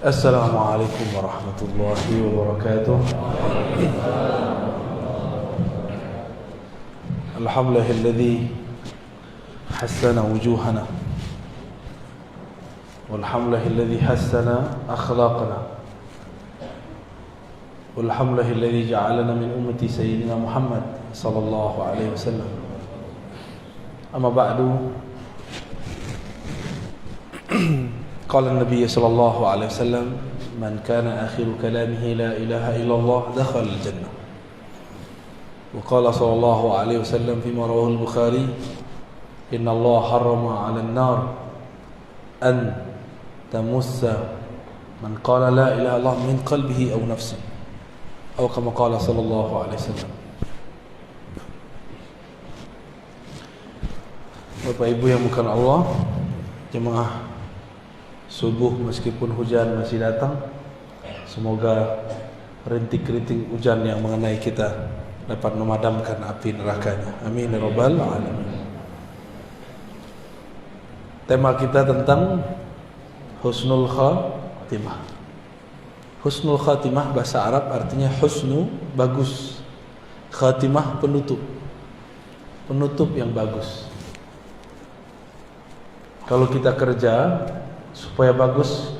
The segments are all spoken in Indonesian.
Assalamualaikum warahmatullahi wabarakatuh. Alhamdulillahilladzi hassana wujuhana walhamdulillahilladzi hassana akhlaqana walhamdulillahilladzi ja'alana min ummati sayyidina Muhammad sallallahu alaihi wasallam. Amma ba'du. قال النبي صلى الله عليه وسلم من كان آخر كلامه لا إله إلا الله دخل الجنة. وقال صلى الله عليه وسلم فيما رواه البخاري إن الله حرم على النار أن تمس من قال لا إله إلا الله من قلبه أو نفسه أو كما قال صلى الله عليه وسلم. Bapak Ibu yang bukan Allah, jemaah subuh meskipun hujan masih datang, semoga rintik-rintik hujan yang mengenai kita dapat memadamkan api nerakanya. Amin ya rabbal alamin. Tema kita tentang husnul khatimah. Husnul khatimah bahasa Arab artinya husnu, bagus. Khatimah, penutup. Penutup yang bagus. Kalau kita kerja supaya bagus,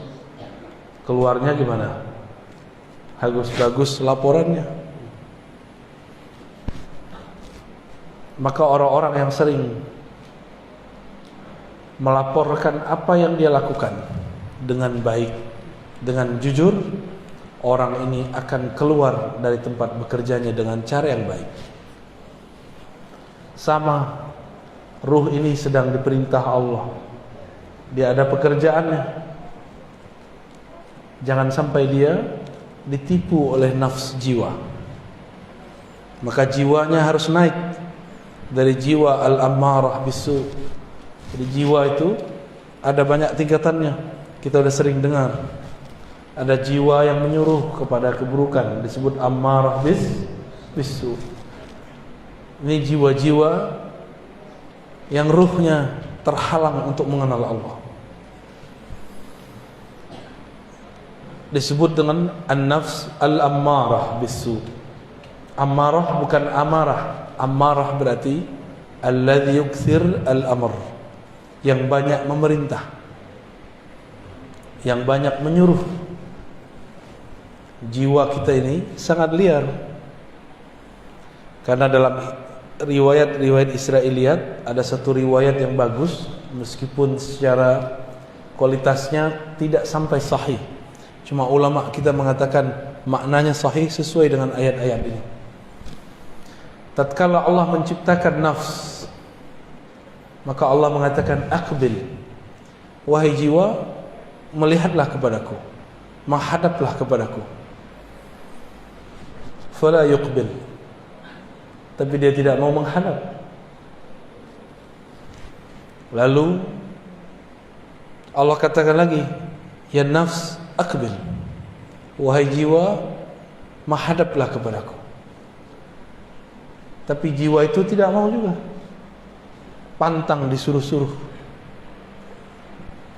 keluarnya gimana? Bagus laporannya. Maka orang-orang yang sering melaporkan apa yang dia lakukan dengan baik, dengan jujur, orang ini akan keluar dari tempat bekerjanya dengan cara yang baik. Sama, ruh ini sedang diperintah Allah. Dia ada pekerjaannya. Jangan sampai dia ditipu oleh nafs jiwa. Maka jiwanya harus naik dari jiwa al-ammarah bisu. Jadi jiwa itu ada banyak tingkatannya. Kita sudah sering dengar. Ada jiwa yang menyuruh kepada keburukan, disebut ammarah bisu. Ini jiwa-jiwa yang ruhnya terhalang untuk mengenal Allah, disebut dengan an-nafs al-ammarah bisu. Ammarah bukan amarah. Ammarah berarti alladhi yukthir al-amr, yang banyak memerintah, yang banyak menyuruh. Jiwa kita ini sangat liar. Karena dalam riwayat Israiliyat ada satu riwayat yang bagus, meskipun secara kualitasnya tidak sampai sahih. Cuma ulama kita mengatakan maknanya sahih sesuai dengan ayat-ayat ini. Tatkala Allah menciptakan nafs, maka Allah mengatakan aqbil, wahai jiwa, melihatlah kepadaku, menghadaplah kepadaku. Fala yuqbil, tapi dia tidak mau menghadap. Lalu Allah katakan lagi, ya nafs aqbil, wahai jiwa, menghadaplah kepadaku. Tapi jiwa itu tidak mau juga, pantang disuruh-suruh.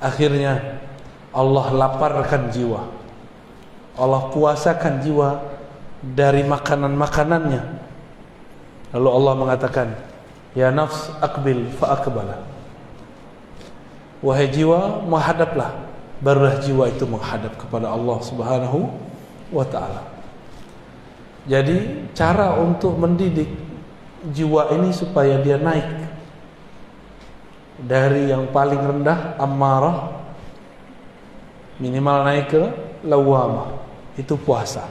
Akhirnya Allah laparkan jiwa, Allah puasakan jiwa dari makanan-makanannya. Lalu Allah mengatakan, ya nafs aqbil fa aqbala, wahai jiwa, menghadaplah. Barulah jiwa itu menghadap kepada Allah Subhanahu wa ta'ala. Jadi cara untuk mendidik jiwa ini supaya dia naik dari yang paling rendah ammarah, minimal naik ke lawamah, itu puasa.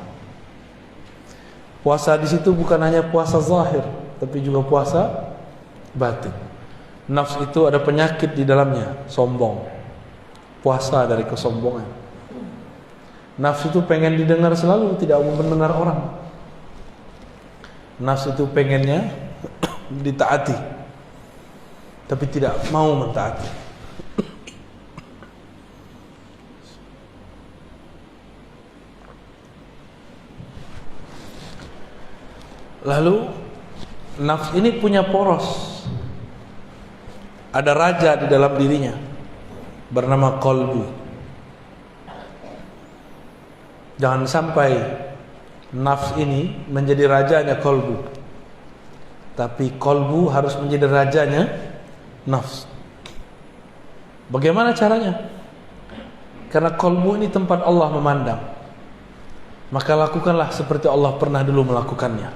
Puasa di situ bukan hanya puasa zahir, tapi juga puasa batin. Nafs itu ada penyakit di dalamnya, sombong. Puasa dari kesombongan. Nafs itu pengen didengar selalu, tidak mau mendengar orang. Nafs itu pengennya ditaati, tapi tidak mau mentaati. Lalu nafs ini punya poros. Ada raja di dalam dirinya bernama qalbu. Jangan sampai nafs ini menjadi rajanya kolbu, tapi kolbu harus menjadi rajanya nafs. Bagaimana caranya? Karena kolbu ini tempat Allah memandang, maka lakukanlah seperti Allah pernah dulu melakukannya.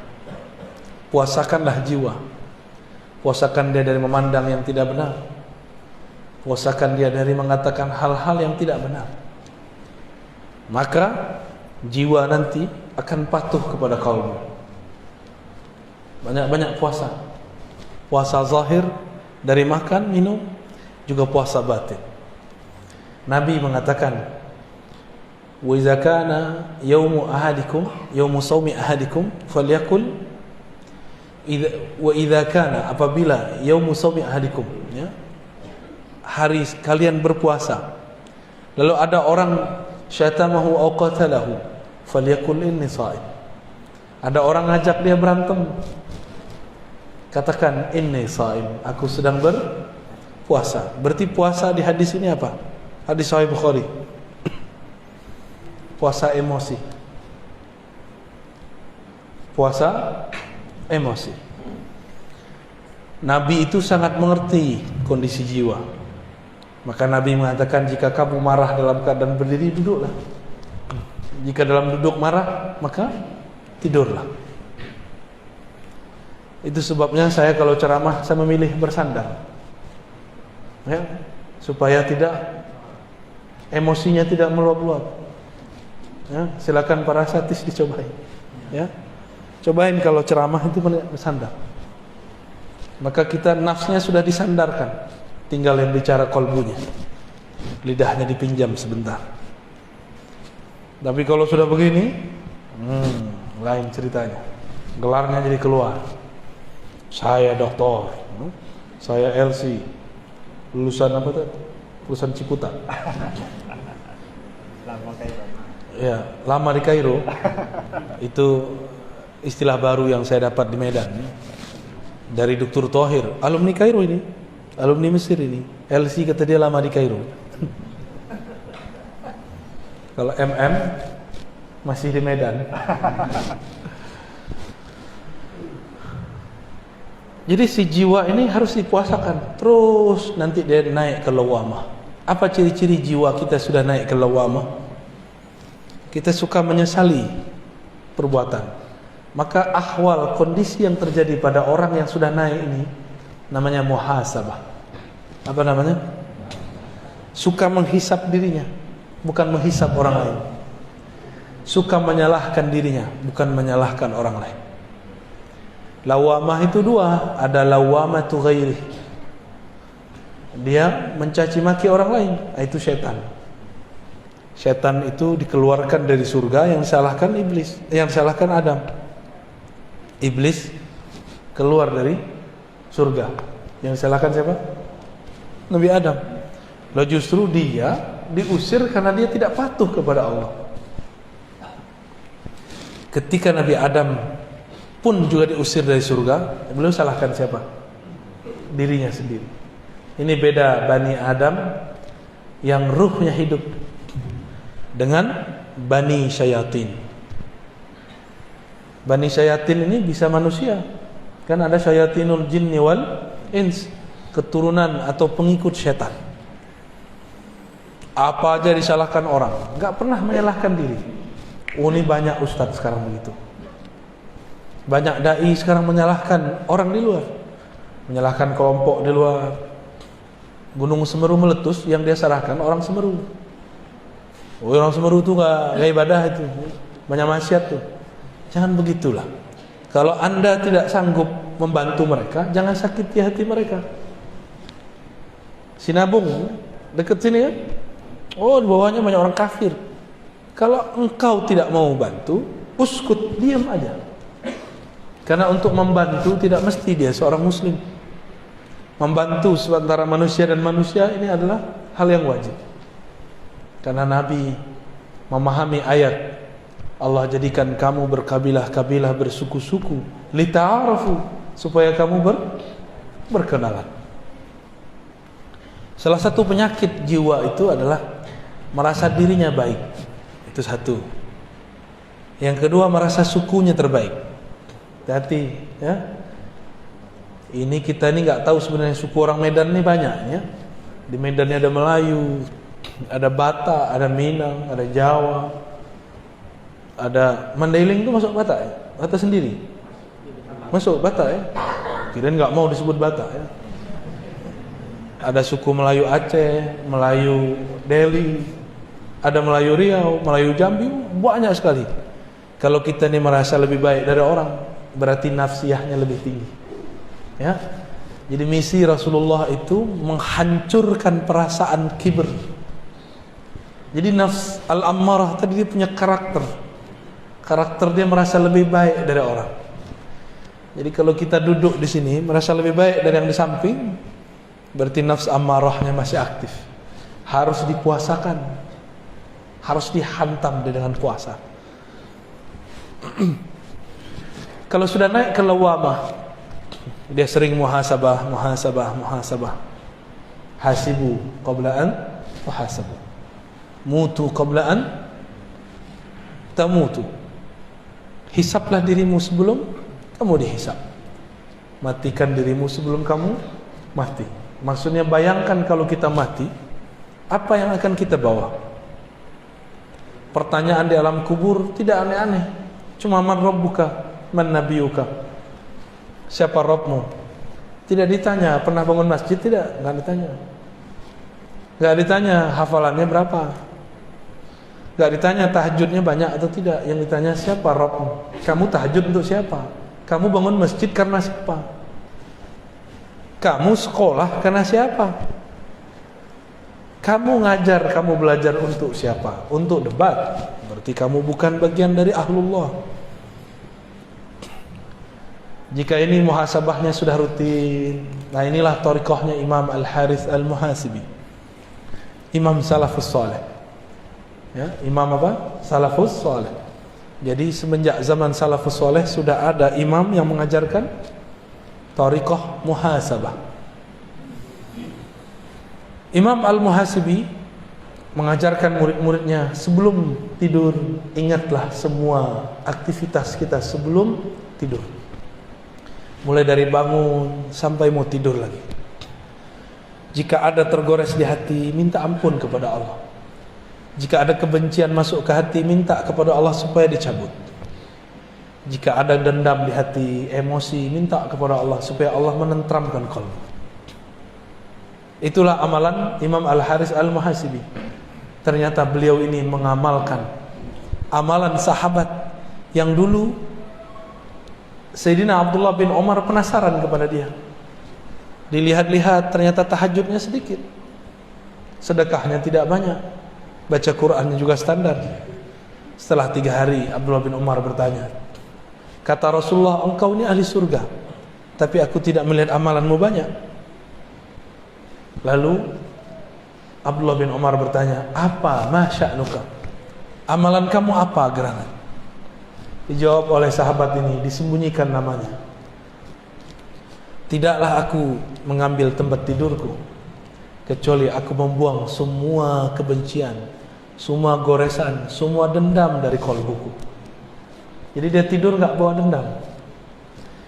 Puasakanlah jiwa, puasakan dia dari memandang yang tidak benar, puasakan dia dari mengatakan hal-hal yang tidak benar. Maka jiwa nanti akan patuh kepada kalbu. Banyak-banyak puasa. Puasa zahir dari makan, minum, juga puasa batin. Nabi mengatakan, "Wa idza kana yaumu ahadikum, yaumu shaumi ahadikum falyakul wa idza kana apabila yaumu shaumi ahadikum, ya, hari kalian berpuasa, lalu ada orang syatamahu aw qatalahu falyakul inni shaim." Ada orang ngajak dia berantem, katakan inni shaim, aku sedang berpuasa. Berarti puasa di hadis ini apa? Hadis Sahih Bukhari. Puasa emosi. Puasa emosi. Nabi itu sangat mengerti kondisi jiwa. Maka Nabi mengatakan, jika kamu marah dalam keadaan berdiri, duduklah. Jika dalam duduk marah, maka tidurlah. Itu sebabnya saya kalau ceramah, saya memilih bersandar, ya, supaya tidak emosinya tidak meluap-luap. Ya, silakan para satis dicobain. Ya, cobain kalau ceramah itu bersandar. Maka kita nafsnya sudah disandarkan, tinggal yang bicara kolbunya, lidahnya dipinjam sebentar. Tapi kalau sudah begini, lain ceritanya. Gelarnya jadi keluar. Saya doktor, saya LC, lulusan apa tuh? Lulusan Ciputat. Lama Kairo. Ya, lama di Kairo. Itu istilah baru yang saya dapat di Medan. Dari Dr. Thohir, alumni Kairo ini, alumni Mesir ini. LC kata dia lama di Kairo. Kalau MM masih di Medan. Jadi si jiwa ini harus dipuasakan terus, nanti dia naik ke lawamah. Apa ciri-ciri jiwa kita sudah naik ke lawamah? Kita suka menyesali perbuatan. Maka ahwal, kondisi yang terjadi pada orang yang sudah naik ini namanya muhasabah. Apa namanya? Suka menghisap dirinya, bukan menghisap orang lain. Suka menyalahkan dirinya, bukan menyalahkan orang lain. Lawamah itu dua, ada lawamatu ghairi. Dia mencaci maki orang lain, itu setan. Setan itu dikeluarkan dari surga, yang salahkan iblis, yang salahkan Adam. Iblis keluar dari surga, yang salahkan siapa? Nabi Adam. Lalu justru dia diusir karena dia tidak patuh kepada Allah. Ketika Nabi Adam pun juga diusir dari surga, beliau salahkan siapa? Dirinya sendiri. Ini beda Bani Adam yang ruhnya hidup dengan Bani Syayatin. Bani Syayatin ini bisa manusia, kan ada Syayatinul Jinni wal Ins, keturunan atau pengikut setan. Apa aja disalahkan orang, nggak pernah menyalahkan diri. Ini banyak ustadz sekarang begitu. Banyak dai sekarang menyalahkan orang di luar, menyalahkan kelompok di luar. Gunung Semeru meletus, yang dia salahkan orang Semeru. Oh, orang Semeru itu nggak ibadah, itu banyak maksiat tuh. Jangan begitulah. Kalau Anda tidak sanggup membantu mereka, jangan sakiti hati mereka. Sinabung dekat sini kan? Oh, di bawahnya banyak orang kafir. Kalau engkau tidak mau bantu, uskut, diam aja. Karena untuk membantu tidak mesti dia seorang muslim. Membantu antara manusia dan manusia ini adalah hal yang wajib. Karena Nabi memahami ayat, Allah jadikan kamu berkabilah-kabilah, bersuku-suku, lita'arafu, supaya kamu berkenalan. Salah satu penyakit jiwa itu adalah merasa dirinya baik. Itu satu. Yang kedua, merasa sukunya terbaik. Hati-hati ya. Ini kita ini nggak tahu sebenarnya suku orang Medan ini banyak ya. Di Medan ada Melayu, ada Batak, ada Minang, ada Jawa, ada Mandailing itu masuk Batak ya? Batak sendiri masuk Batak ya. Kirain nggak mau disebut Batak ya. Ada suku Melayu Aceh, Melayu Delhi, ada Melayu Riau, Melayu Jambi, banyak sekali. Kalau kita ini merasa lebih baik dari orang, berarti nafsiyahnya lebih tinggi ya. Jadi misi Rasulullah itu menghancurkan perasaan kibir. Jadi nafs al-ammarah tadi dia punya karakter dia merasa lebih baik dari orang. Jadi kalau kita duduk di sini merasa lebih baik dari yang di samping, berarti nafs ammarahnya masih aktif. Harus dipuasakan, harus dihantam dengan puasa. Kalau sudah naik ke lawamah, dia sering muhasabah. Hasibu qabla an tuhasabu, mutu qabla an tamutu. Hisablah dirimu sebelum kamu dihisab. Matikan dirimu sebelum kamu mati. Maksudnya bayangkan kalau kita mati, apa yang akan kita bawa? Pertanyaan di alam kubur tidak aneh-aneh. Cuma man rabbuka, man nabiyuka. Siapa Rabbmu? Tidak ditanya pernah bangun masjid, tidak, enggak ditanya. Enggak ditanya hafalannya berapa. Enggak ditanya tahajudnya banyak atau tidak. Yang ditanya siapa Rabbmu? Kamu tahajud untuk siapa? Kamu bangun masjid karena siapa? Kamu sekolah karena siapa? Kamu ngajar, kamu belajar untuk siapa? Untuk debat. Berarti kamu bukan bagian dari ahlullah. Jika ini muhasabahnya sudah rutin, nah inilah thariqahnya Imam Al-Harith Al-Muhasibi, Imam Salafus Saleh ya, Imam apa? Salafus Saleh. Jadi semenjak zaman Salafus Saleh sudah ada imam yang mengajarkan thariqah muhasabah. Imam Al-Muhasibi mengajarkan murid-muridnya, sebelum tidur ingatlah semua aktivitas kita sebelum tidur, mulai dari bangun sampai mau tidur lagi. Jika ada tergores di hati, minta ampun kepada Allah. Jika ada kebencian masuk ke hati, minta kepada Allah supaya dicabut. Jika ada dendam di hati, emosi, minta kepada Allah supaya Allah menentramkan qalbu. Itulah amalan Imam Al-Harith Al-Muhasibi. Ternyata beliau ini mengamalkan amalan sahabat yang dulu Sayyidina Abdullah bin Umar penasaran kepada dia. Dilihat-lihat ternyata tahajudnya sedikit, sedekahnya tidak banyak, baca Qur'annya juga standar. Setelah 3 hari Abdullah bin Umar bertanya, kata Rasulullah, engkau ini ahli surga, tapi aku tidak melihat amalanmu banyak. Lalu Abdullah bin Umar bertanya, apa ma sya'nuka? Amalan kamu apa gerangan? Dijawab oleh sahabat ini, disembunyikan namanya. Tidaklah aku mengambil tempat tidurku, kecuali aku membuang semua kebencian, semua goresan, semua dendam dari qalbuku. Jadi dia tidur enggak bawa dendam.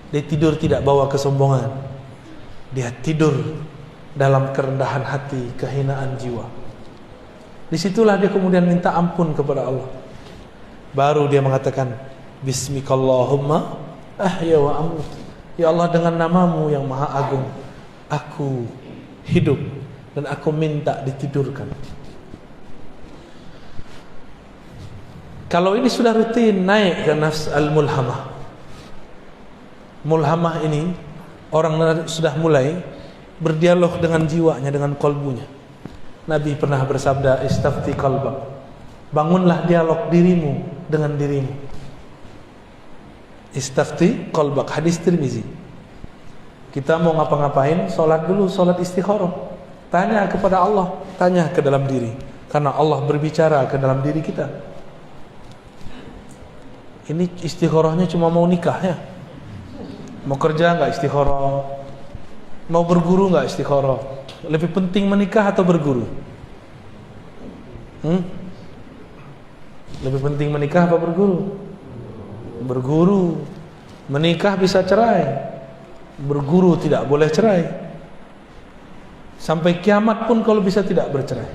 Dia tidur tidak bawa kesombongan. Dia tidur dalam kerendahan hati, kehinaan jiwa. Disitulah dia kemudian minta ampun kepada Allah. Baru dia mengatakan, Bismikallahumma ahya wa amut. Ya Allah, dengan namamu yang maha agung, aku hidup dan aku minta ditidurkan. Kalau ini sudah rutin, naik ke nafs al-mulhamah. Mulhamah ini, orang sudah mulai berdialog dengan jiwanya, dengan kalbunya. Nabi pernah bersabda, istafti qalbak, bangunlah dialog dirimu dengan dirimu. Istafti qalbak, hadis Tirmizi. Kita mau ngapa-ngapain, solat dulu, solat istikharah. Tanya kepada Allah, tanya ke dalam diri, karena Allah berbicara ke dalam diri kita. Ini istikharahnya cuma mau nikah ya, mau kerja nggak istikharah, mau berguru nggak istikharah. Lebih penting menikah atau berguru? Lebih penting menikah apa berguru? berguru. Menikah bisa cerai, berguru tidak boleh cerai. Sampai kiamat pun kalau bisa tidak bercerai.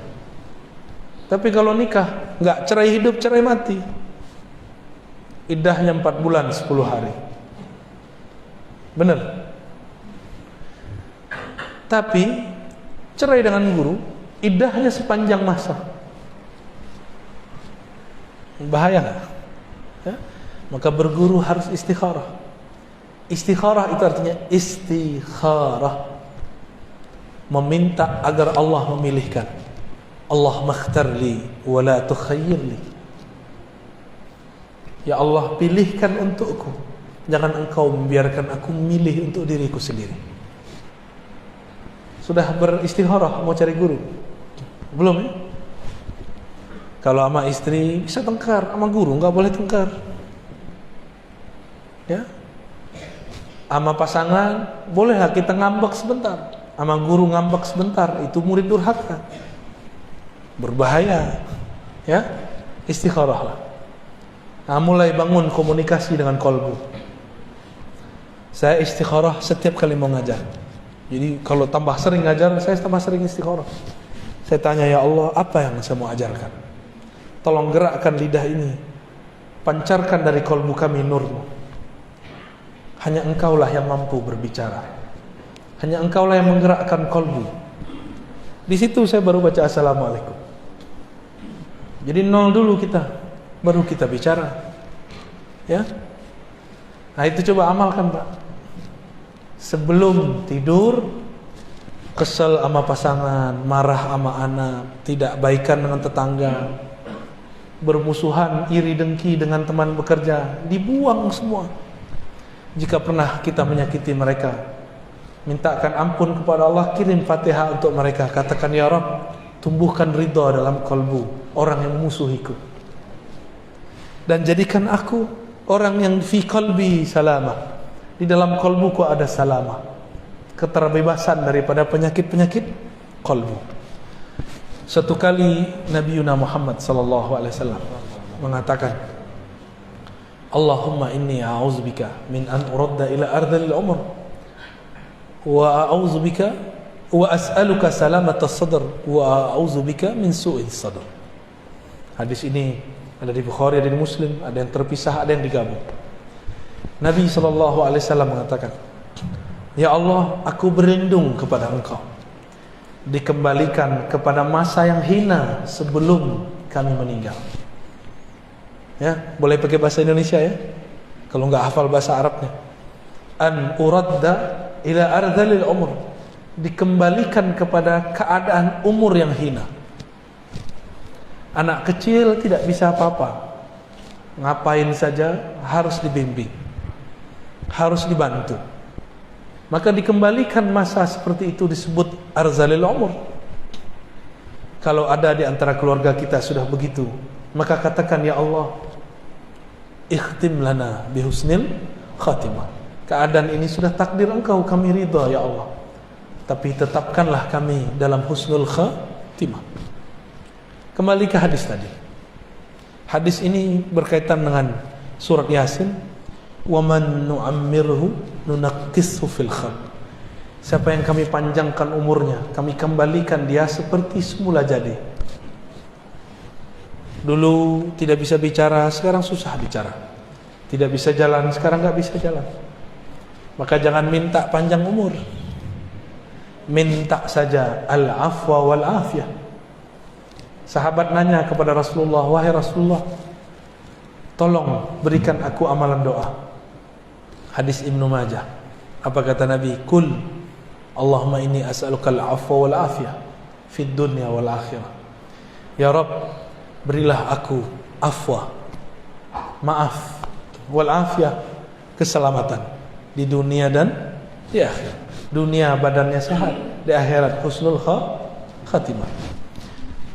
Tapi kalau nikah, nggak cerai hidup, cerai mati. Iddahnya 4 bulan 10 hari. Benar. Tapi cerai dengan guru, iddahnya sepanjang masa. Bahaya nggak? Ya? Maka berguru harus istikharah. Istikharah itu artinya istikharah, meminta agar Allah memilihkan. Allah makhtarli wa la tukhayyirli. Ya Allah, pilihkan untukku, jangan engkau membiarkan aku memilih untuk diriku sendiri. Sudah beristikharah mau cari guru? Belum ya? Kalau sama istri bisa tengkar, sama guru nggak boleh tengkar. Ya? Sama pasangan bolehlah kita ngambek sebentar, sama guru ngambek sebentar, itu murid durhaka, berbahaya. Ya, istikharahlah. Nah, mulai bangun komunikasi dengan kolbu. Saya istikharah setiap kali mau ngajar. Jadi kalau tambah sering ngajar, saya tambah sering istikharah. Saya tanya, ya Allah, apa yang saya mau ajarkan? Tolong gerakkan lidah ini, pancarkan dari kolbu kami nurmu. Hanya engkaulah yang mampu berbicara. Hanya engkaulah yang menggerakkan kolbu. Di situ saya baru baca assalamualaikum. Jadi nol dulu kita, baru kita bicara. Ya. Nah itu coba amalkan Pak. Sebelum tidur, kesel sama pasangan, marah sama anak, tidak baikan dengan tetangga, bermusuhan, iri dengki dengan teman bekerja, dibuang semua. Jika pernah kita menyakiti mereka, mintakan ampun kepada Allah, kirim Fatihah untuk mereka. Katakan, ya Rabb, tumbuhkan ridha dalam kalbu orang yang memusuhiku, dan jadikan aku orang yang fi qalbi salamah, di dalam kalbuku ada salamah, keterbebasan daripada penyakit-penyakit kalbu. Satu kali Nabi Muhammad sallallahu alaihi wasallam mengatakan, Allahumma inni a'udzubika min an uradda ila ardhil umr wa a'udzubika wa as'aluka salamata sadr wa a'udzubika min su'is sadr. Hadis ini ada di Bukhari, ada di Muslim, ada yang terpisah, ada yang digabung. Nabi SAW mengatakan, ya Allah, aku berlindung kepada engkau dikembalikan kepada masa yang hina sebelum kami meninggal. Ya, boleh pakai bahasa Indonesia ya, kalau nggak hafal bahasa Arabnya. An uradda ila ardhalil umur, dikembalikan kepada keadaan umur yang hina. Anak kecil tidak bisa apa-apa, ngapain saja harus dibimbing, harus dibantu. Maka dikembalikan masa seperti itu disebut arzalil umur. Kalau ada di antara keluarga kita sudah begitu, maka katakan, ya Allah, ikhtim lana bihusnil khatimah. Keadaan ini sudah takdir engkau, kami ridha ya Allah, tapi tetapkanlah kami dalam husnul khatimah. Kembali ke hadis tadi. Hadis ini berkaitan dengan surat Yasin. Wa man nu'ammirhu nunaqqishu fil khalq. Siapa yang kami panjangkan umurnya, kami kembalikan dia seperti semula jadi. Dulu tidak bisa bicara, sekarang susah bicara. Tidak bisa jalan, sekarang nggak bisa jalan. Maka jangan minta panjang umur, minta saja al-afwa wal afiyah. Sahabat nanya kepada Rasulullah, wahai Rasulullah, tolong berikan aku amalan doa. Hadis Ibnu Majah. Apa kata Nabi? Kul Allahumma inni as'aluka al-afwa wal afiyah fid dunya wal akhirah. Ya Rabb, berilah aku afwa, maaf, wal afiyah, keselamatan di dunia dan di akhirat. Dunia badannya sehat, di akhirat husnul khatimah.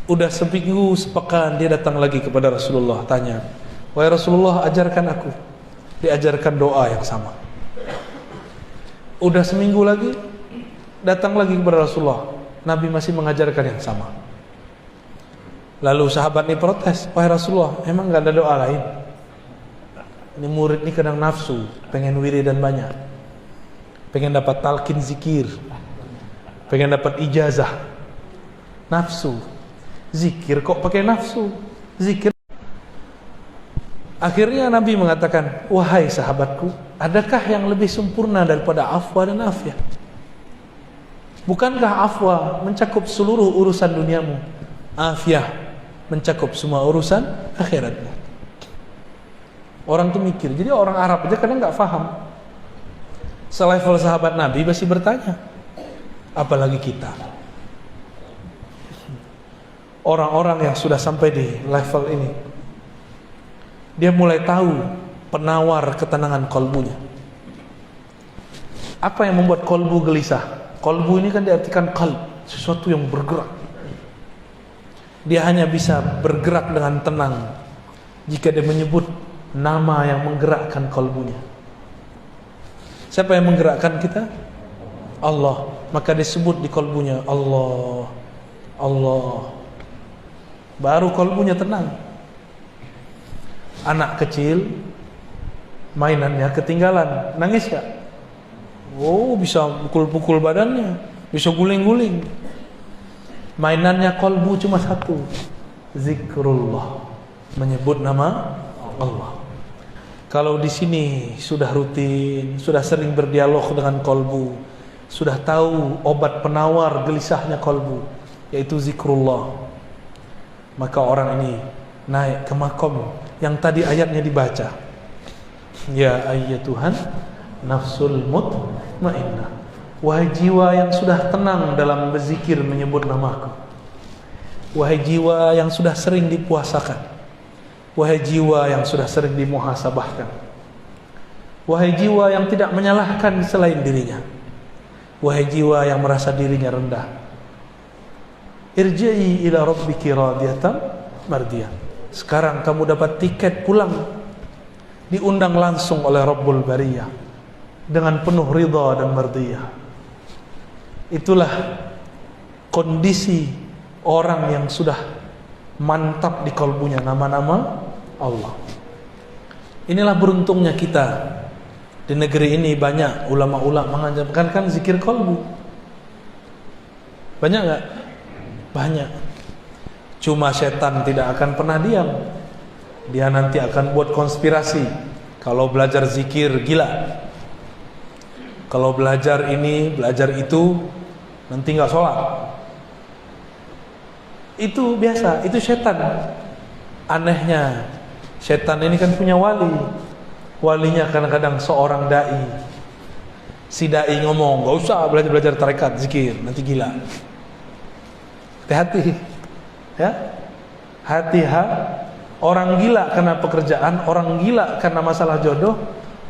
Udah seminggu sepekan dia datang lagi kepada Rasulullah, tanya, wahai Rasulullah, ajarkan aku. Diajarkan doa yang sama. Udah seminggu lagi datang lagi kepada Rasulullah, Nabi masih mengajarkan yang sama. Lalu sahabat ini protes, wahai Rasulullah, emang gak ada doa lain? Ini murid ini kadang nafsu, pengen wiridan banyak, pengen dapat talqin zikir, pengen dapat ijazah. Nafsu. Zikir kok pakai nafsu? Zikir. Akhirnya Nabi mengatakan, wahai sahabatku, adakah yang lebih sempurna daripada afwa dan afiyah? Bukankah afwa mencakup seluruh urusan duniamu, afiyah mencakup semua urusan akhiratmu? Orang tuh mikir, jadi orang Arab aja kadang nggak paham. Selevel sahabat Nabi masih bertanya, apalagi kita. Orang-orang yang sudah sampai di level ini, dia mulai tahu penawar ketenangan kolbunya. Apa yang membuat kolbu gelisah? Kolbu ini kan diartikan qalb, sesuatu yang bergerak. Dia hanya bisa bergerak dengan tenang jika dia menyebut nama yang menggerakkan kolbunya. Siapa yang menggerakkan kita? Allah. Maka disebut di kolbunya Allah, Allah. Baru kolbunya tenang. Anak kecil mainannya ketinggalan, nangis gak? Oh, bisa pukul-pukul badannya, bisa guling-guling. Mainannya kolbu cuma satu, zikrullah, menyebut nama Allah. Kalau di sini sudah rutin, sudah sering berdialog dengan kolbu, sudah tahu obat penawar gelisahnya kolbu, yaitu zikrullah, maka orang ini naik ke makom yang tadi ayatnya dibaca. Ya ayyatuhan nafsul mutmainnah, wahai jiwa yang sudah tenang dalam berzikir menyebut namaku, wahai jiwa yang sudah sering dipuasakan, wahai jiwa yang sudah sering dimuhasabahkan, wahai jiwa yang tidak menyalahkan selain dirinya, wahai jiwa yang merasa dirinya rendah, irji'i ila rabbiki radiyatan mardiyah. Sekarang kamu dapat tiket pulang, diundang langsung oleh Rabbul Bariyah dengan penuh ridha dan mardiyah. Itulah kondisi orang yang sudah mantap di kolbunya nama-nama Allah. Inilah beruntungnya kita. Di negeri ini banyak ulama-ulama mengajarkan kan zikir kolbu. Banyak gak? Banyak. Cuma setan tidak akan pernah diam. Dia nanti akan buat konspirasi. Kalau belajar zikir gila, kalau belajar ini, belajar itu, nanti gak sholat. Itu biasa, itu setan. Anehnya, setan ini kan punya wali. Walinya kadang-kadang seorang dai. Si dai ngomong, gak usah belajar-belajar tarekat, zikir, nanti gila. Hati-hati, ya. Hati-hati. Orang gila karena pekerjaan, orang gila karena masalah jodoh,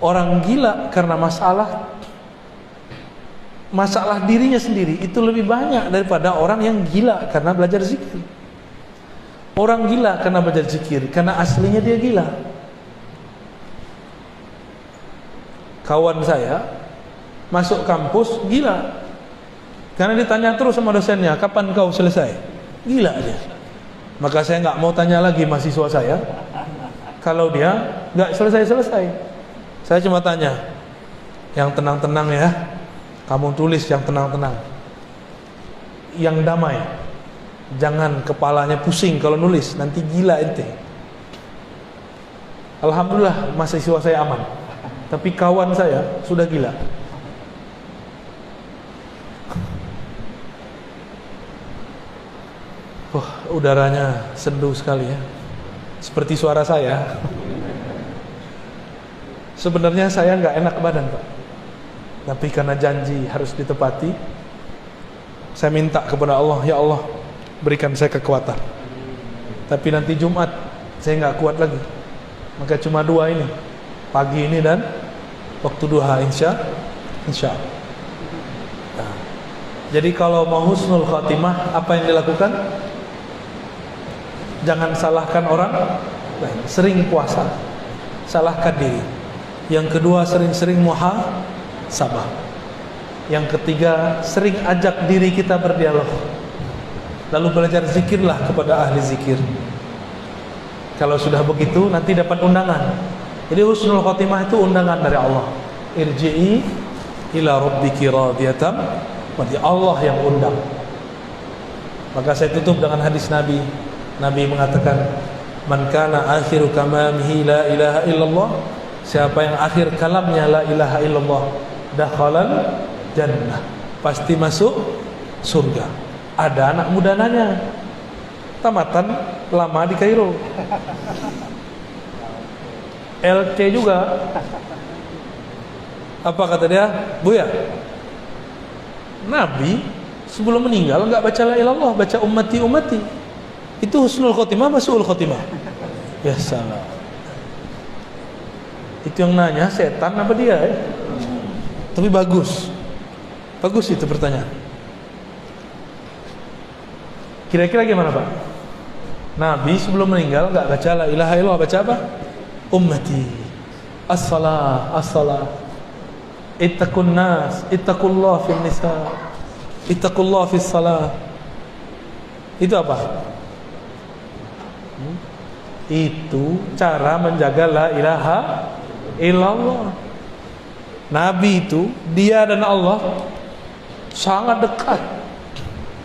orang gila karena masalah dirinya sendiri itu lebih banyak daripada orang yang gila karena belajar zikir. Orang gila karena belajar zikir karena aslinya dia gila. Kawan saya masuk kampus gila karena ditanya terus sama dosennya, kapan kau selesai? Gila dia. Maka saya nggak mau tanya lagi mahasiswa saya kalau dia nggak selesai. Saya cuma tanya, yang tenang-tenang ya. Kamu tulis yang tenang-tenang, yang damai. Jangan kepalanya pusing kalau nulis, nanti gila ente. Alhamdulillah mahasiswa saya aman, tapi kawan saya sudah gila. Udaranya sendu sekali ya, seperti suara saya. Sebenarnya saya nggak enak badan Pak, tapi karena janji harus ditepati, saya minta kepada Allah, ya Allah berikan saya kekuatan. Tapi nanti Jumat saya nggak kuat lagi, maka cuma 2 ini, pagi ini dan waktu duha, insya Allah. Nah, jadi kalau mau husnul khatimah, apa yang dilakukan? Jangan salahkan orang lain, sering puasa, salahkan diri. Yang kedua, sering-sering muhasabah. Yang ketiga, sering ajak diri kita berdialog. Lalu belajar zikirlah kepada ahli zikir. Kalau sudah begitu, nanti dapat undangan. Jadi husnul khotimah itu undangan dari Allah. Irji'i ila rabbiki radiyatan mardi, Allah yang undang. Maka saya tutup dengan hadis Nabi. Nabi mengatakan, man kana akhiru kamamihi la ilaha illallah, siapa yang akhir kalamnya la ilaha illallah, dakhalal jannah, pasti masuk surga. Ada anak muda nanya, tamatan lama di Kairo, LC juga. Apa kata dia? Buya, Nabi sebelum meninggal enggak baca la ilaha illallah, baca ummati ummati. Itu husnul khotimah apa su'ul khotimah? Ya salah. Itu yang nanya setan apa dia ya? Tapi bagus. Bagus itu pertanyaan. Kira-kira gimana Pak? Nabi sebelum meninggal enggak baca la ilaha illallah, baca apa? Ummati. As-salah, as-salah. Ittaqun nas, ittaqullah fil nisa, ittaqullah fis salah. Itu apa? Itu cara menjaga la ilaha illallah. Nabi itu, dia dan Allah sangat dekat.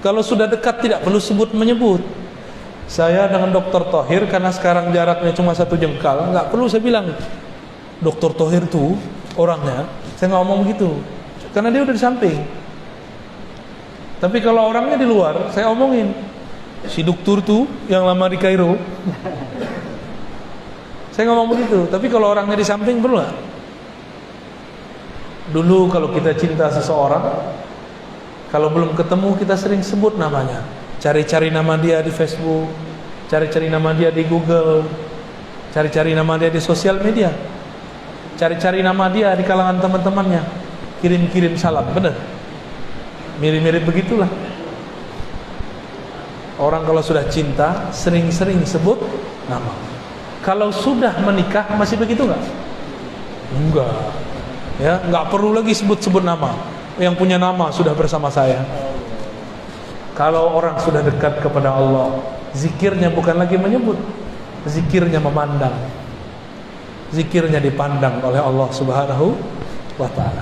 Kalau sudah dekat tidak perlu sebut menyebut. Saya dengan Dr. Thohir, karena sekarang jaraknya cuma 1 jengkal, nggak perlu saya bilang Dr. Thohir tuh orangnya. Saya nggak ngomong begitu, karena dia udah di samping. Tapi kalau orangnya di luar, saya omongin si dokter tuh yang lama di Kairo. Saya ngomong begitu. Tapi kalau orangnya di samping, perlu nggak? Dulu kalau kita cinta seseorang, kalau belum ketemu kita sering sebut namanya, cari-cari nama dia di Facebook, cari-cari nama dia di Google, cari-cari nama dia di sosial media, cari-cari nama dia di kalangan teman-temannya, kirim-kirim salam. Benar? Mirip-mirip begitulah. Orang kalau sudah cinta sering-sering sebut nama. Kalau sudah menikah masih begitu nggak? Enggak. Ya, nggak perlu lagi sebut-sebut nama. Yang punya nama sudah bersama saya. Kalau orang sudah dekat kepada Allah, zikirnya bukan lagi menyebut, zikirnya memandang. Zikirnya dipandang oleh Allah Subhanahu wa ta'ala.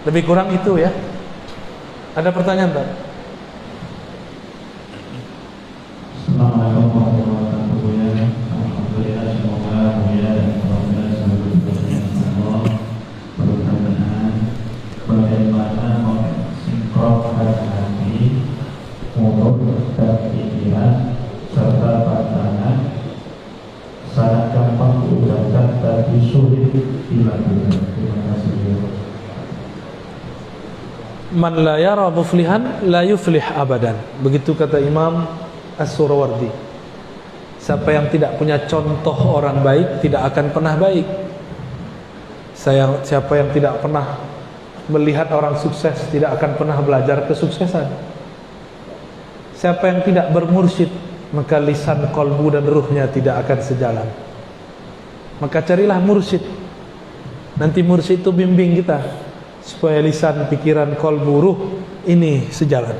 Lebih kurang itu ya. Ada pertanyaan tak? Assalamualaikum warahmatullahi wabarakatuh. Alhamdulillah, semoga mulia dan alhamdulillah seluruh Allah berkenan bagaimana mensinkronkan hati, mulut dan pikiran serta pandangan sangat gampang diucapkan tapi sulit dilakukan. Terima kasih. Man la yara muflihan la yuflih abadan. Begitu kata Imam As-Surawardi. Siapa yang tidak punya contoh orang baik tidak akan pernah baik. Siapa yang tidak pernah melihat orang sukses tidak akan pernah belajar kesuksesan. Siapa yang tidak bermursyid, maka lisan, kolbu dan ruhnya tidak akan sejalan. Maka carilah mursyid. Nanti mursyid itu bimbing kita supaya lisan, pikiran, kolbu, ruh ini sejalan.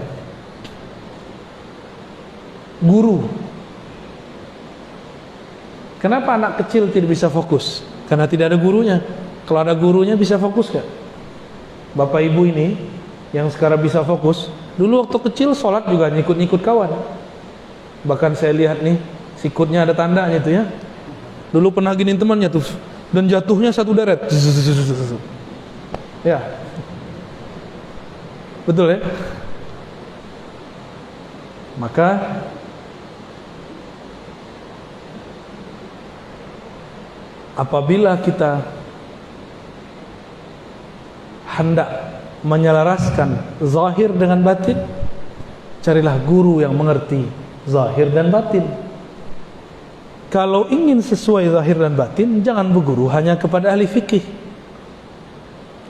Guru. Kenapa anak kecil tidak bisa fokus? Karena tidak ada gurunya. Kalau ada gurunya bisa fokus gak? Bapak ibu ini yang sekarang bisa fokus, dulu waktu kecil sholat juga nyikut-nyikut kawan. Bahkan saya lihat nih, sikutnya ada tandanya tuh ya. Dulu pernah giniin temannya tuh, dan jatuhnya satu deret. Ya, betul ya. Maka apabila kita hendak menyelaraskan zahir dengan batin, carilah guru yang mengerti zahir dan batin. Kalau ingin sesuai zahir dan batin, jangan berguru hanya kepada ahli fikih.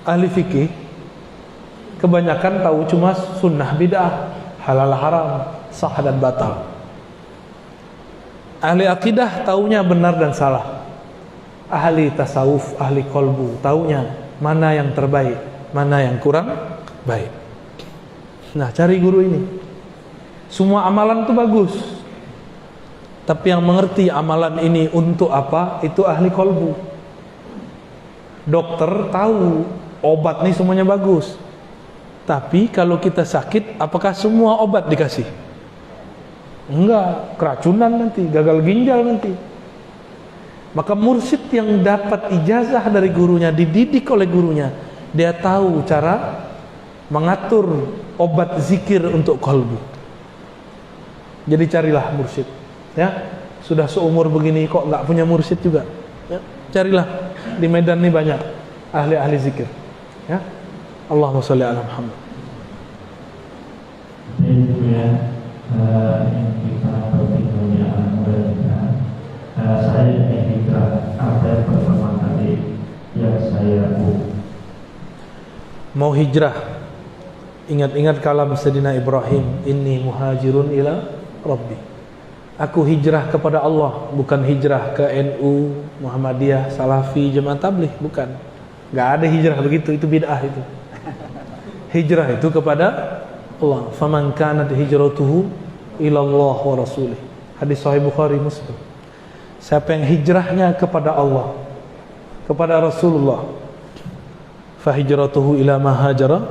Ahli fikih kebanyakan tahu cuma sunnah bid'ah, halal haram, sah dan batal. Ahli akidah taunya benar dan salah. Ahli tasawuf, ahli kolbu taunya mana yang terbaik, mana yang kurang baik. Nah, cari guru ini. Semua amalan itu bagus, tapi yang mengerti amalan ini untuk apa, itu ahli kolbu. Dokter tahu obat nih semuanya bagus. Tapi kalau kita sakit, apakah semua obat dikasih? Enggak, keracunan nanti, gagal ginjal nanti. Maka mursyid yang dapat ijazah dari gurunya, dididik oleh gurunya, dia tahu cara mengatur obat zikir untuk kalbu. Jadi carilah mursyid, ya. Sudah seumur begini kok nggak punya mursyid juga, ya. Carilah, di Medan nih banyak ahli-ahli zikir, ya. Allahumma sholli ala Muhammad. Ini juga yang kita berbincang mudah-mudahan saya ingin hijrah. Apa yang pertama kali yang saya mau hijrah, ingat-ingat kalam Sayyidina Ibrahim, inni muhajirun ila Rabbi. Aku hijrah kepada Allah, bukan hijrah ke NU, Muhammadiyah, Salafi, Jemaah Tabligh, bukan. Gak ada hijrah begitu, itu bid'ah itu. Hijrah itu kepada Allah. Faman kanat hijratuhu ila Allah wa rasulih. Hadis sahih Bukhari Muslim. Siapa yang hijrahnya kepada Allah, kepada Rasulullah, fa hijratuhu ila ma hajara,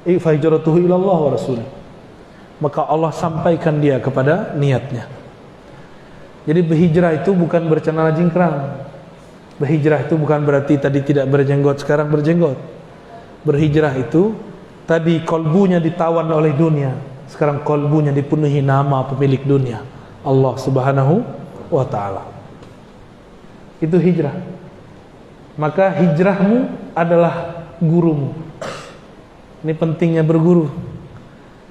fa hijratuhu ila Allah wa rasulih. Maka Allah sampaikan dia kepada niatnya. Jadi berhijrah itu bukan bercelana jingkrang. Berhijrah itu bukan berarti tadi tidak berjenggot, sekarang berjenggot. Berhijrah itu tadi kolbunya ditawan oleh dunia, sekarang kolbunya dipenuhi nama pemilik dunia, Allah Subhanahu wa ta'ala. Itu hijrah. Maka hijrahmu adalah gurumu. Ini pentingnya berguru.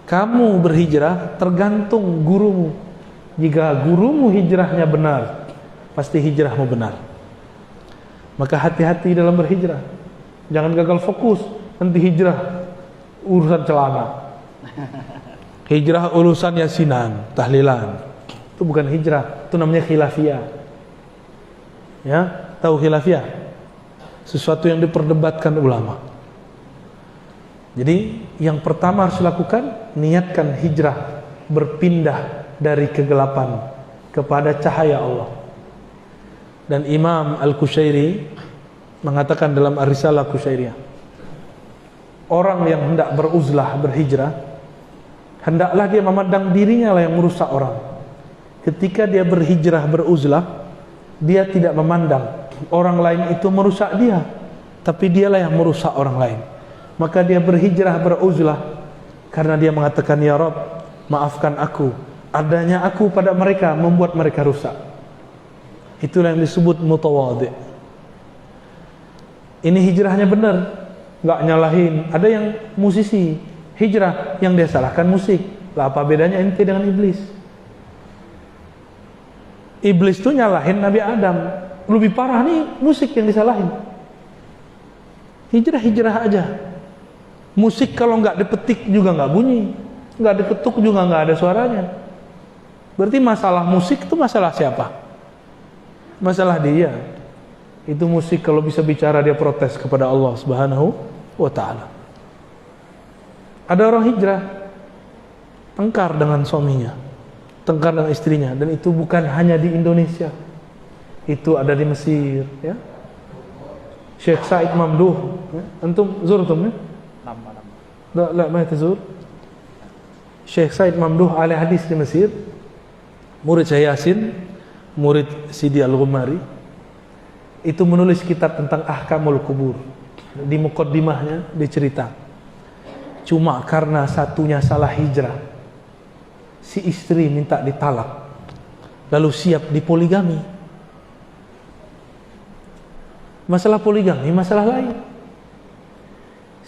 Kamu berhijrah tergantung gurumu. Jika gurumu hijrahnya benar, pasti hijrahmu benar. Maka hati-hati dalam berhijrah. Jangan gagal fokus, nanti hijrah urusan celana. Hijrah urusan yasinan, tahlilan. Itu bukan hijrah, itu namanya khilafiyah. Ya, tahu khilafiyah? Sesuatu yang diperdebatkan ulama. Jadi yang pertama harus dilakukan, niatkan hijrah, berpindah dari kegelapan kepada cahaya Allah. Dan Imam Al-Qushairi mengatakan dalam Ar-Risalah Qushairiyah, orang yang hendak beruzlah, berhijrah, hendaklah dia memandang dirinya lah yang merusak orang. Ketika dia berhijrah, beruzlah, dia tidak memandang orang lain itu merusak dia, tapi dialah yang merusak orang lain. Maka dia berhijrah, beruzlah karena dia mengatakan, ya Rabb, maafkan aku, adanya aku pada mereka membuat mereka rusak. Itulah yang disebut mutawadhi. Ini hijrahnya benar, nggak nyalahin. Ada yang musisi hijrah, yang dia salahkan musik. Lah apa bedanya ente dengan iblis? Iblis tuh nyalahin Nabi Adam, lebih parah nih musik yang disalahin. Hijrah aja. Musik kalau nggak dipetik juga nggak bunyi, nggak diketuk juga nggak ada suaranya. Berarti masalah musik itu masalah siapa? Masalah dia. Itu musik kalau bisa bicara dia protes kepada Allah Subhanahu wa ta'ala. Ada orang hijrah, tengkar dengan suaminya, tengkar dengan istrinya, dan itu bukan hanya di Indonesia, itu ada di Mesir, ya. Syekh Said Mamduh, ya. Antum zurtum, ya? La ma tazur. Syekh Said Mamduh ahli hadis di Mesir, murid Syekh Yasin, murid Sidi Al-Ghumari, itu menulis kitab tentang ahkamul kubur. Di muqaddimahnya dicerita, cuma karena satunya salah hijrah, si istri minta ditalak, lalu siap dipoligami. Masalah poligami masalah lain.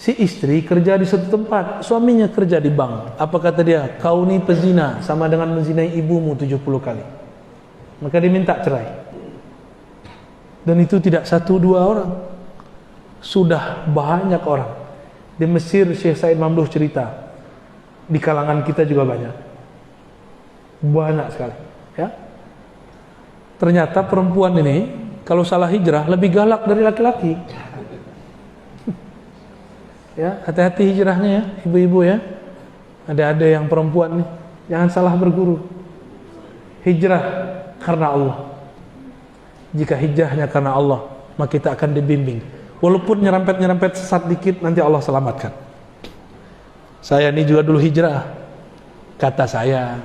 Si istri kerja di satu tempat, suaminya kerja di bank. Apa kata dia? Kau ni pezina, sama dengan menzinai ibumu 70 kali. Maka diminta cerai. Dan itu tidak satu dua orang, sudah banyak orang. Di Mesir Syekh Said Mamduh cerita, di kalangan kita juga banyak sekali, ya. Ternyata perempuan ini kalau salah hijrah lebih galak dari laki-laki. Ya, hati-hati hijrahnya ya, ibu-ibu ya. Ada yang perempuan nih, jangan salah berguru. Hijrah karena Allah. Jika hijrahnya karena Allah, maka kita akan dibimbing Walaupun nyerempet-nyerempet sesat dikit, nanti Allah selamatkan. Saya ini juga dulu hijrah. Kata saya,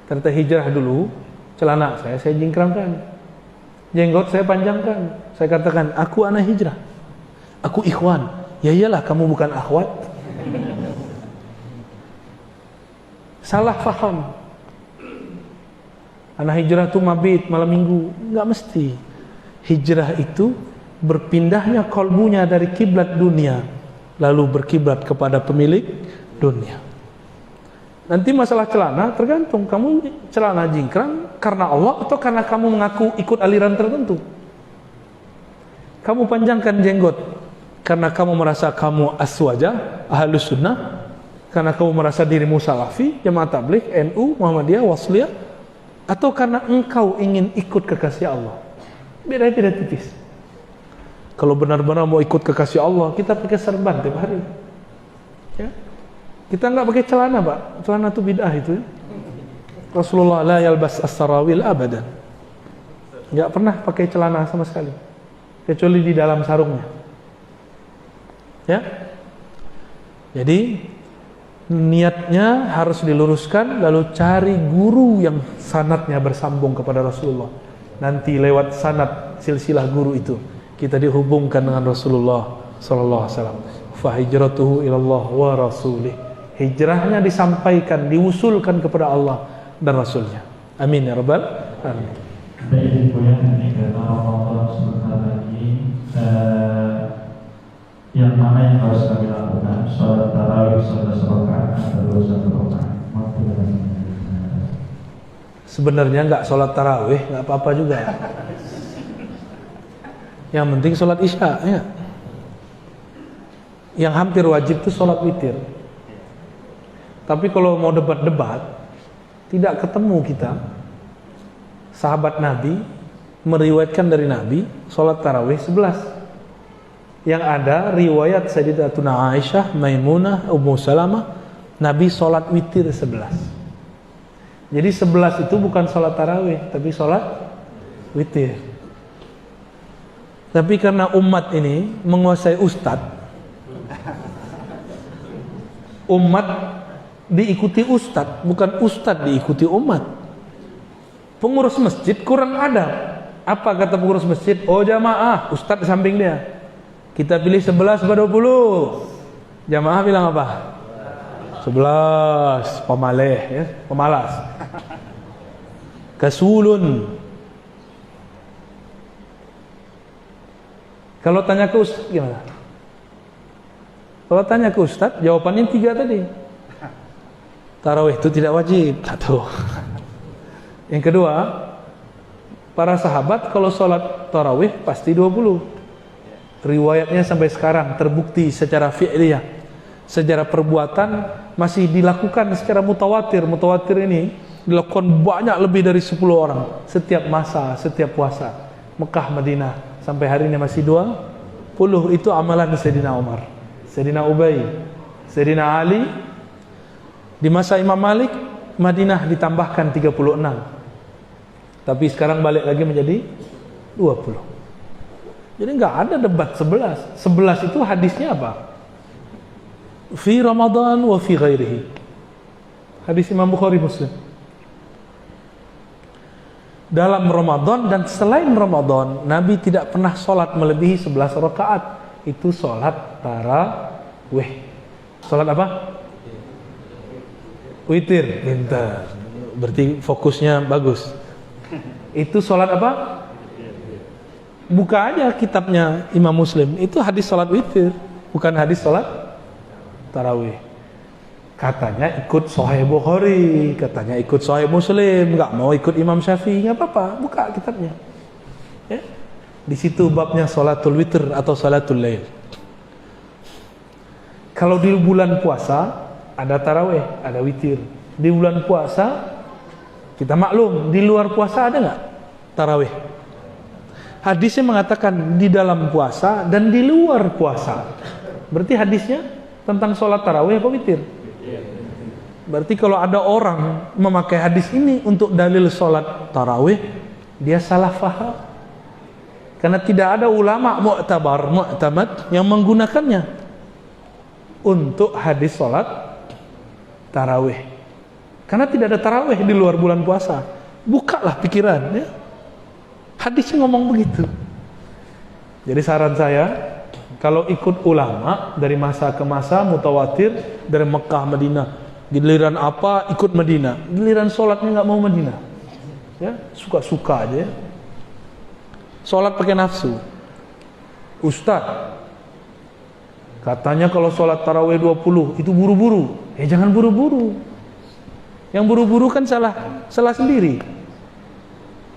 ternyata hijrah dulu, celana saya jingkrangkan, jenggot saya panjangkan. Saya katakan, aku anak hijrah, aku ikhwan. Ya iyalah, kamu bukan akhwat. Salah faham. Anak hijrah itu mabit malam minggu. Enggak mesti. Hijrah itu berpindahnya kalbunya dari kiblat dunia lalu berkiblat kepada pemilik dunia. Nanti masalah celana tergantung kamu celana jingkrang karena Allah atau karena kamu mengaku ikut aliran tertentu. Kamu panjangkan jenggot karena kamu merasa kamu aswaja, ahlus sunnah, karena kamu merasa dirimu salafi, jamaah tabligh, NU, Muhammadiyah, Wasliyah, atau karena engkau ingin ikut kekasih Allah. Beda-beda tipis. Kalau benar-benar mau ikut kekasih Allah, kita pakai serban tiap hari. Ya. Kita nggak pakai celana, Pak. Celana itu bid'ah itu. Ya. Rasulullah la yalbas as-sarawil abadan. Nggak pernah pakai celana sama sekali, kecuali di dalam sarungnya. Ya. Jadi niatnya harus diluruskan, lalu cari guru yang sanadnya bersambung kepada Rasulullah. Nanti lewat sanad silsilah guru itu kita dihubungkan dengan Rasulullah sallallahu alaihi wasallam. Fa hijratuhu ilallah wa rasulih. Hijrahnya disampaikan, diusulkan kepada Allah dan Rasulnya. Amin ya rabbal alamin. Baik, Ibu, ini karena Ramadan sebentar lagi, yang mana yang harus kami lakukan? Sholat tarawih 11 rakaat atau 1 rakaat? Sebenarnya nggak sholat tarawih, nggak apa-apa juga. Yang penting sholat isya, ya. Yang hampir wajib itu sholat witir. Tapi kalau mau debat-debat, tidak ketemu kita. Sahabat Nabi meriwayatkan dari Nabi sholat tarawih 11. Yang ada riwayat Sayyidatuna Aisyah, Maimunah, Ummu Salamah, Nabi sholat witir 11. Jadi 11 itu bukan sholat tarawih, tapi sholat witir. Tapi karena umat ini menguasai ustadz, umat diikuti ustadz, bukan ustadz diikuti umat. Pengurus masjid kurang adab. Apa kata pengurus masjid? Oh jamaah, ustadz di samping dia. Kita pilih 11 pada 20. Jamaah bilang apa? 11, pemaleh, ya, pemalas. Kasulun. Kalau tanya ke ustaz gimana? Kalau tanya ke ustaz, jawabannya 3 tadi. Tarawih itu tidak wajib. 1. Yang kedua, para sahabat kalau sholat tarawih pasti 20. Riwayatnya sampai sekarang terbukti secara fi'liyah, secara perbuatan masih dilakukan secara mutawatir. Mutawatir ini dilakukan banyak lebih dari 10 orang setiap masa, setiap puasa. Mekah, Madinah, sampai hari ini masih 20. Itu amalan Sayyidina Umar, Sayyidina Ubay, Sayyidina Ali. Di masa Imam Malik, Madinah ditambahkan 36. Tapi sekarang balik lagi menjadi 20. Jadi nggak ada debat 11. 11 itu hadisnya apa? Fi Ramadan wa fi ghairihi. Hadis Imam Bukhari Muslim. Dalam Ramadan dan selain Ramadan, Nabi tidak pernah sholat melebihi 11 rakaat. Itu sholat tarawih. Sholat apa? Witir. Pintar. Berarti fokusnya bagus. Itu sholat apa? Buka aja kitabnya Imam Muslim. Itu hadis sholat witir, bukan hadis sholat tarawih. Katanya ikut Sahih Bukhari, katanya ikut Sahih Muslim, nggak mau ikut Imam Syafi'i, nggak apa-apa, buka kitabnya. Ya. Di situ babnya sholatul witr atau sholatul lail. Kalau di bulan puasa ada tarawih, ada witir. Di bulan puasa kita maklum, di luar puasa ada nggak tarawih? Hadisnya mengatakan di dalam puasa dan di luar puasa. Berarti hadisnya tentang sholat tarawih apa witir? Berarti kalau ada orang memakai hadis ini untuk dalil sholat tarawih, dia salah faham. Karena tidak ada ulama mu'tamad yang menggunakannya untuk hadis sholat tarawih. Karena tidak ada tarawih di luar bulan puasa. Bukalah pikiran, ya. Hadisnya ngomong begitu. Jadi saran saya, kalau ikut ulama dari masa ke masa mutawatir dari Mekah Madinah, giliran apa ikut Madinah, giliran sholatnya nggak mau Madinah, ya suka-suka aja. Sholat pakai nafsu. Ustaz, katanya kalau sholat tarawih 20 itu buru-buru. Jangan buru-buru. Yang buru-buru kan salah sendiri.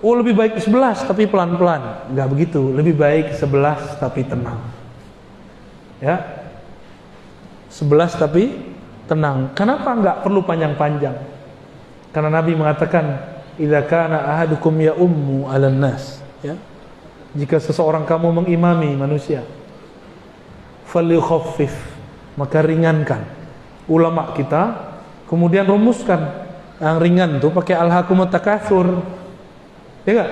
Lebih baik 11 tapi pelan-pelan. Enggak begitu. Lebih baik 11 tapi tenang. Ya. 11 tapi tenang. Kenapa enggak perlu panjang-panjang? Karena Nabi mengatakan, "Idza kana ahadukum ya ummu 'alan nas." Ya. Jika seseorang kamu mengimami manusia, falyukhaffif, maka ringankan. Ulama kita kemudian rumuskan yang ringan tuh pakai alhaakumut takatsur. Ya enggak?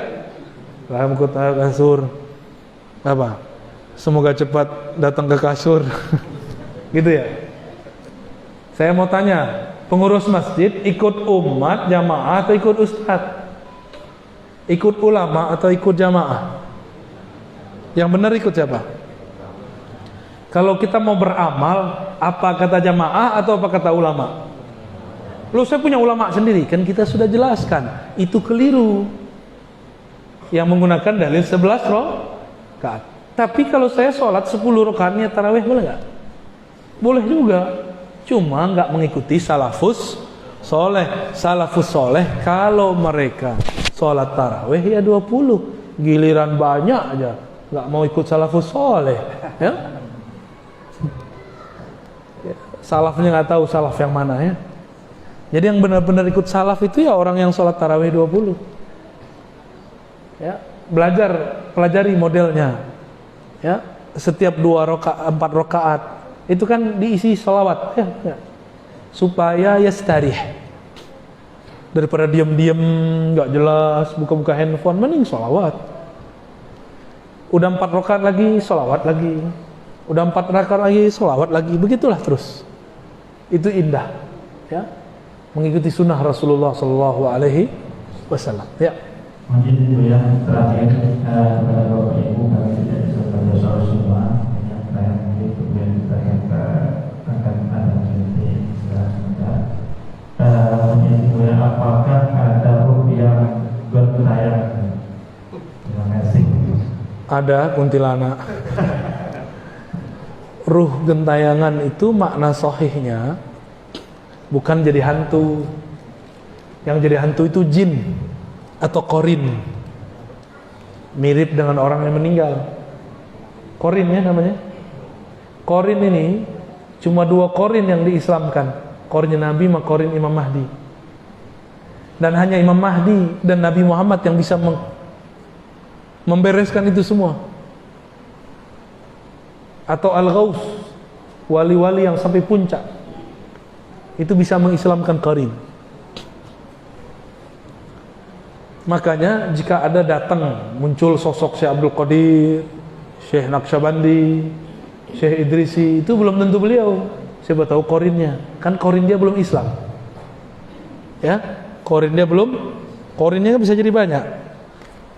Alhaakumut takatsur. Apa? Semoga cepat datang ke kasur. Gitu ya. Saya mau tanya, pengurus masjid ikut umat jamaah atau ikut ustaz? Ikut ulama atau ikut jamaah? Yang benar ikut siapa? Kalau kita mau beramal, apa kata jamaah atau apa kata ulama? Loh, saya punya ulama sendiri, kan kita sudah jelaskan, itu keliru. Yang menggunakan dalil 11 rakaat. Tapi kalau saya sholat 10 rakaatnya tarawih boleh nggak? Boleh juga. Cuma nggak mengikuti salafus soleh. Salafus soleh kalau mereka sholat tarawih ya 20, giliran banyak aja nggak mau ikut salafus soleh, ya. Salafnya nggak tahu salaf yang mana, ya. Jadi yang benar-benar ikut salaf itu ya orang yang sholat tarawih 20, ya. Pelajari modelnya, ya. Setiap 4 rakaat itu kan diisi sholawat, ya. Supaya yastarih, daripada diam-diam nggak jelas buka-buka handphone, mending sholawat. Udah 4 rakaat lagi, sholawat lagi. Udah 4 rakaat lagi, sholawat lagi. Begitulah terus. Itu indah, ya. Mengikuti sunnah Rasulullah Sallallahu Alaihi Wasallam. Ya. Mungkin itu yang terakhir kepada Bapak Ibu, kami tidak bisa berdosa semua. Yang terakhir mungkin kemudian kita akan ada nanti sebentar. Mungkin kemudian apakah ada ruh yang bertayang? Terima kasih. Ada kuntilanak. Ruh gentayangan itu makna sahihnya bukan jadi hantu. Yang jadi hantu itu jin atau korin, mirip dengan orang yang meninggal. Korin, ya namanya. Korin ini cuma 2 korin yang diislamkan, korinnya Nabi sama korin Imam Mahdi. Dan hanya Imam Mahdi dan Nabi Muhammad yang bisa membereskan itu semua. Atau Al-Ghaus, wali-wali yang sampai puncak, itu bisa mengislamkan qarin. Makanya jika ada datang muncul sosok Syekh Abdul Qadir, Syekh Naqsyabandi, Syekh Idrisi, itu belum tentu beliau. Siapa tahu qarinnya, kan qarin dia belum Islam, ya. Qarinnya kan bisa jadi banyak.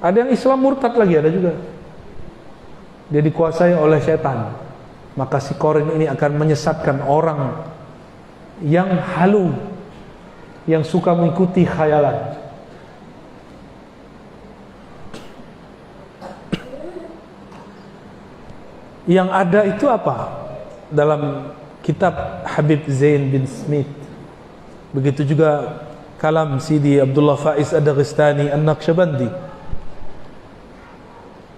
Ada yang Islam murtad lagi, ada juga. Dia dikuasai oleh setan. Maka si qarin ini akan menyesatkan orang yang halu, yang suka mengikuti khayalan. Yang ada itu apa? Dalam kitab Habib Zain bin Smith, begitu juga kalam Sidi Abdullah Faiz Ad-Daghestani An-Naqsyabandi,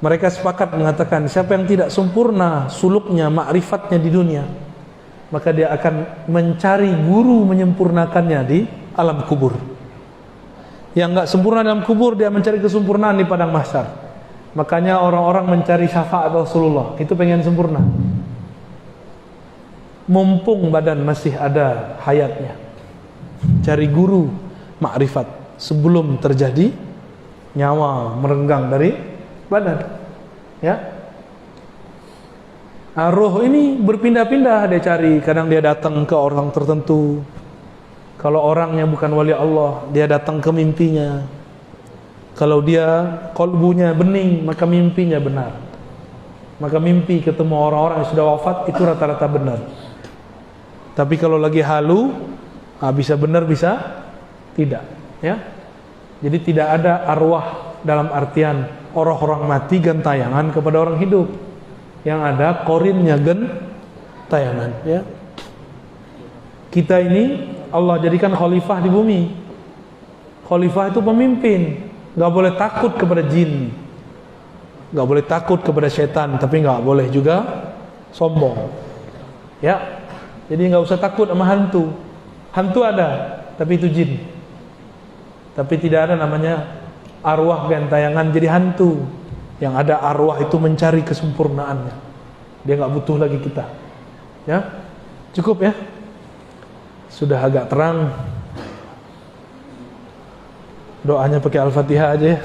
mereka sepakat mengatakan siapa yang tidak sempurna suluknya, ma'rifatnya di dunia, maka dia akan mencari guru menyempurnakannya di alam kubur. Yang enggak sempurna dalam kubur, dia mencari kesempurnaan di padang mahsyar. Makanya orang-orang mencari syafaat Rasulullah, itu pengen sempurna. Mumpung badan masih ada hayatnya, cari guru ma'rifat sebelum terjadi nyawa merenggang dari badan. Ya. Roh ini berpindah-pindah, dia cari, kadang dia datang ke orang tertentu. Kalau orangnya bukan wali Allah, dia datang ke mimpinya. Kalau dia qalbunya bening, maka mimpinya benar. Maka mimpi ketemu orang-orang yang sudah wafat itu rata-rata benar. Tapi kalau lagi halu, bisa benar bisa tidak, ya. Jadi tidak ada arwah dalam artian orang-orang mati gentayangan kepada orang hidup. Yang ada korinnya gentayangan, ya. Kita ini Allah jadikan khalifah di bumi. Khalifah itu pemimpin, nggak boleh takut kepada jin, nggak boleh takut kepada setan, tapi nggak boleh juga sombong, ya. Jadi nggak usah takut sama hantu. Hantu ada, tapi itu jin. Tapi tidak ada namanya arwah gentayangan jadi hantu. Yang ada arwah itu mencari kesempurnaannya. Dia nggak butuh lagi kita, ya. Cukup ya. Sudah agak terang. Doanya pakai Al-Fatihah aja ya.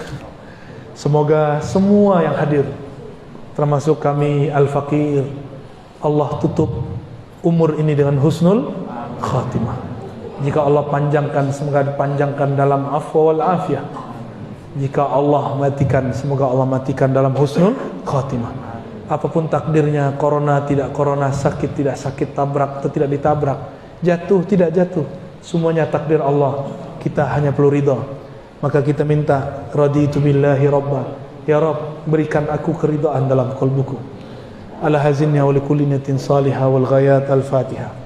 Semoga semua yang hadir, termasuk kami Al-Faqir, Allah tutup umur ini dengan husnul khatimah. Jika Allah panjangkan, semoga dipanjangkan dalam afwa wal afiyah. Jika Allah matikan, semoga Allah matikan dalam husnul khatimah. Apapun takdirnya, corona tidak corona, sakit tidak sakit, tabrak atau tidak ditabrak, jatuh tidak jatuh, semuanya takdir Allah. Kita hanya perlu ridha. Maka kita minta, raditu billahi rabba, ya Rabb, berikan aku keridhaan dalam qalbuku. Ala hazinni wa likulli niyatin salihah wal ghayat. Al-Fatihah.